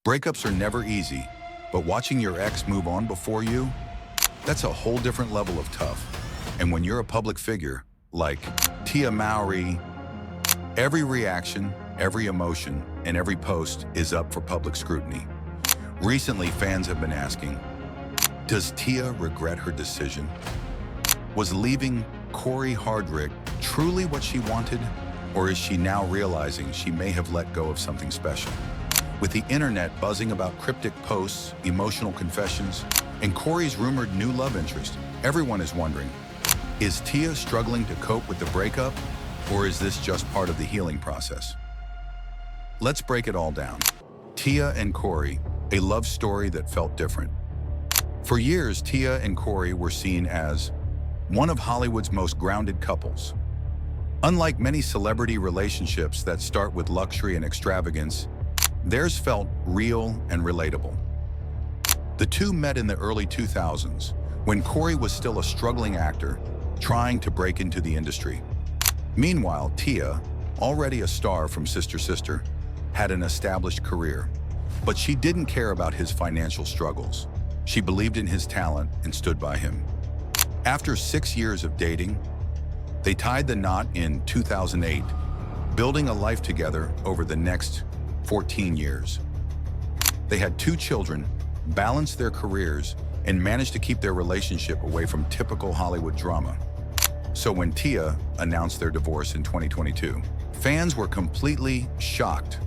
Breakups are never easy, but watching your ex move on before you, that's a whole different level of tough. And when you're a public figure, like Tia Mowry, every reaction, every emotion, and every post is up for public scrutiny. Recently, fans have been asking, does Tia regret her decision? Was leaving Corey Hardrick truly what she wanted? Or is she now realizing she may have let go of something special? With the internet buzzing about cryptic posts, emotional confessions, and Corey's rumored new love interest, everyone is wondering, is Tia struggling to cope with the breakup, or is this just part of the healing process? Let's break it all down. Tia and Corey, a love story that felt different. For years, Tia and Corey were seen as one of Hollywood's most grounded couples. Unlike many celebrity relationships that start with luxury and extravagance, theirs felt real and relatable. The two met in the early 2000s, when Corey was still a struggling actor trying to break into the industry. Meanwhile, Tia, already a star from Sister Sister, had an established career. But she didn't care about his financial struggles. She believed in his talent and stood by him. After 6 years of dating, they tied the knot in 2008, building a life together over the next 14 years. They had 2 children, balanced their careers, and managed to keep their relationship away from typical Hollywood drama. So when Tia announced their divorce in 2022, fans were completely shocked.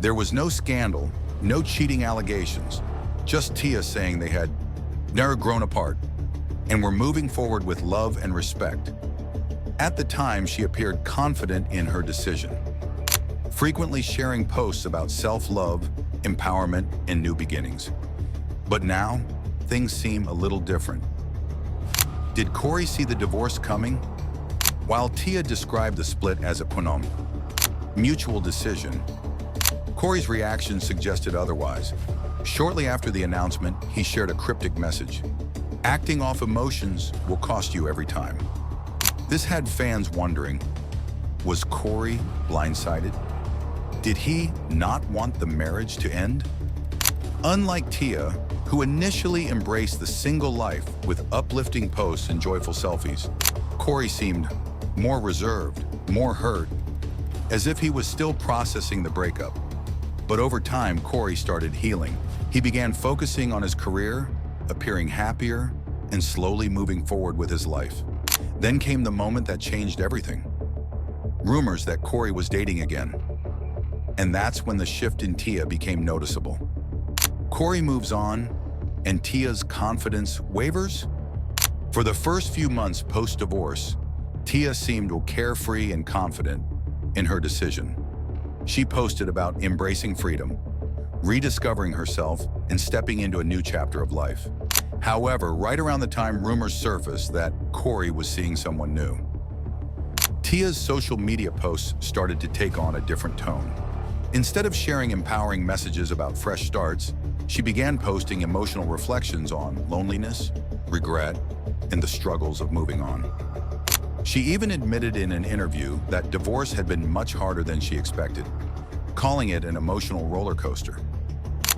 There was no scandal, no cheating allegations, just Tia saying they had never grown apart and were moving forward with love and respect. At the time, she appeared confident in her decision, frequently sharing posts about self-love, empowerment, and new beginnings. But now, things seem a little different. Did Corey see the divorce coming? While Tia described the split as a mutual decision, Corey's reaction suggested otherwise. Shortly after the announcement, he shared a cryptic message. Acting off emotions will cost you every time. This had fans wondering, was Corey blindsided? Did he not want the marriage to end? Unlike Tia, who initially embraced the single life with uplifting posts and joyful selfies, Corey seemed more reserved, more hurt, as if he was still processing the breakup. But over time, Corey started healing. He began focusing on his career, appearing happier, and slowly moving forward with his life. Then came the moment that changed everything. Rumors that Corey was dating again. And that's when the shift in Tia became noticeable. Corey moves on, and Tia's confidence wavers. For the first few months post-divorce, Tia seemed carefree and confident in her decision. She posted about embracing freedom, rediscovering herself, and stepping into a new chapter of life. However, right around the time rumors surfaced that Corey was seeing someone new, Tia's social media posts started to take on a different tone. Instead of sharing empowering messages about fresh starts, she began posting emotional reflections on loneliness, regret, and the struggles of moving on. She even admitted in an interview that divorce had been much harder than she expected, calling it an emotional roller coaster.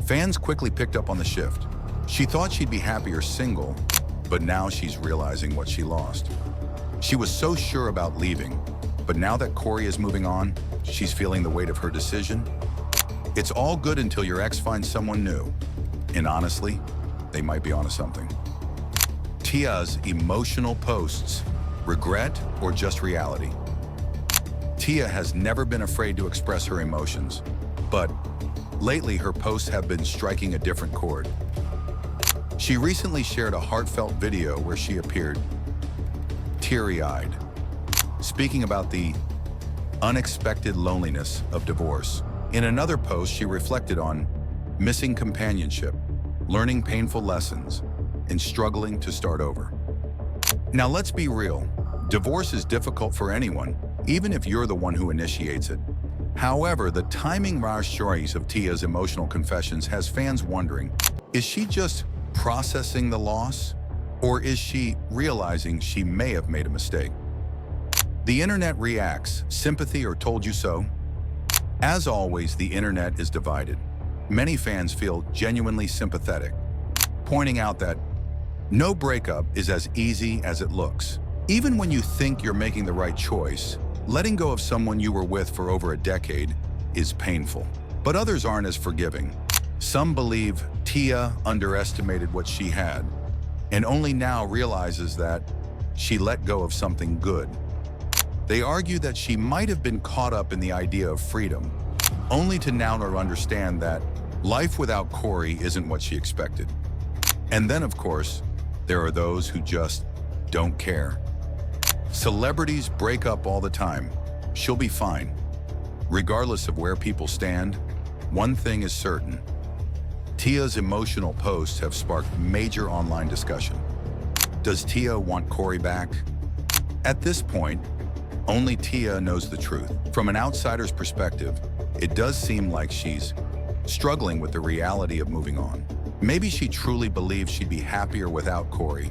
Fans quickly picked up on the shift. She thought she'd be happier single, but now she's realizing what she lost. She was so sure about leaving, but now that Corey is moving on, she's feeling the weight of her decision. It's all good until your ex finds someone new. And honestly, they might be onto something. Tia's emotional posts, regret or just reality? Tia has never been afraid to express her emotions, but lately her posts have been striking a different chord. She recently shared a heartfelt video where she appeared teary-eyed, speaking about the unexpected loneliness of divorce. In another post, she reflected on missing companionship, learning painful lessons, and struggling to start over. Now let's be real, divorce is difficult for anyone, even if you're the one who initiates it. However, the timing stories of Tia's emotional confessions has fans wondering, is she just processing the loss, or is she realizing she may have made a mistake? The internet reacts, sympathy or told you so? As always, the internet is divided. Many fans feel genuinely sympathetic, pointing out that no breakup is as easy as it looks. Even when you think you're making the right choice, letting go of someone you were with for over a decade is painful. But others aren't as forgiving. Some believe Tia underestimated what she had and only now realizes that she let go of something good. They argue that she might have been caught up in the idea of freedom, only to now understand that life without Corey isn't what she expected. And then, of course, there are those who just don't care. Celebrities break up all the time. She'll be fine. Regardless of where people stand, one thing is certain. Tia's emotional posts have sparked major online discussion. Does Tia want Corey back? At this point, only Tia knows the truth. From an outsider's perspective, it does seem like she's struggling with the reality of moving on. Maybe she truly believed she'd be happier without Corey.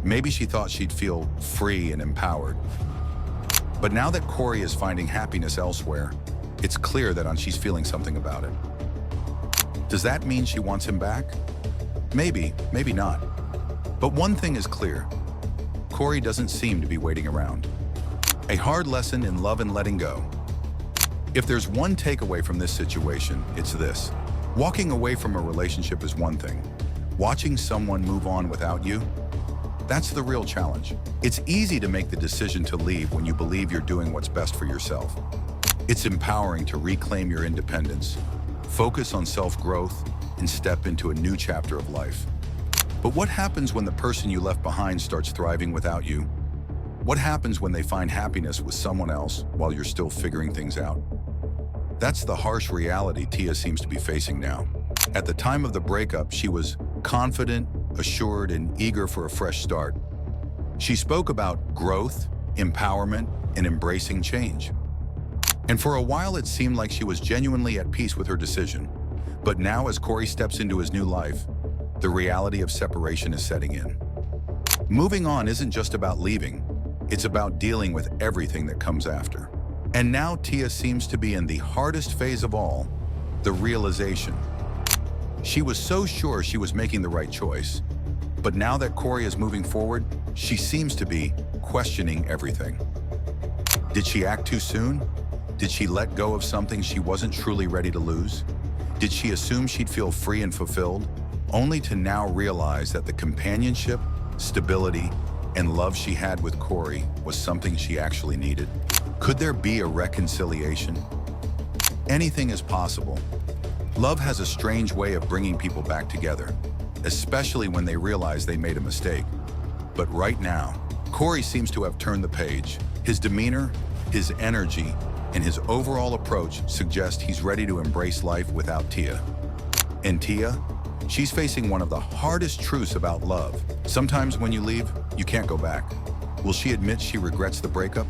Maybe she thought she'd feel free and empowered. But now that Corey is finding happiness elsewhere, it's clear that she's feeling something about it. Does that mean she wants him back? Maybe, maybe not. But one thing is clear. Corey doesn't seem to be waiting around. A hard lesson in love and letting go. If there's one takeaway from this situation, it's this. Walking away from a relationship is one thing. Watching someone move on without you, that's the real challenge. It's easy to make the decision to leave when you believe you're doing what's best for yourself. It's empowering to reclaim your independence, focus on self-growth, and step into a new chapter of life. But what happens when the person you left behind starts thriving without you? What happens when they find happiness with someone else while you're still figuring things out? That's the harsh reality Tia seems to be facing now. At the time of the breakup, she was confident, assured, and eager for a fresh start. She spoke about growth, empowerment, and embracing change. And for a while, it seemed like she was genuinely at peace with her decision. But now, as Corey steps into his new life, the reality of separation is setting in. Moving on isn't just about leaving. It's about dealing with everything that comes after. And now Tia seems to be in the hardest phase of all, the realization. She was so sure she was making the right choice. But now that Corey is moving forward, she seems to be questioning everything. Did she act too soon? Did she let go of something she wasn't truly ready to lose? Did she assume she'd feel free and fulfilled, only to now realize that the companionship, stability, and love she had with Corey was something she actually needed? Could there be a reconciliation? Anything is possible. Love has a strange way of bringing people back together, especially when they realize they made a mistake. But right now, Corey seems to have turned the page. His demeanor, his energy, and his overall approach suggest he's ready to embrace life without Tia. And Tia, she's facing one of the hardest truths about love. Sometimes when you leave, you can't go back. Will she admit she regrets the breakup?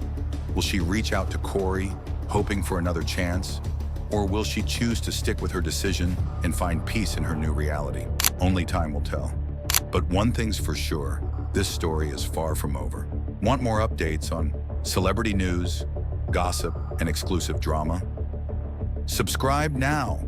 Will she reach out to Corey, hoping for another chance? Or will she choose to stick with her decision and find peace in her new reality? Only time will tell. But one thing's for sure, this story is far from over. Want more updates on celebrity news, gossip, and exclusive drama? Subscribe now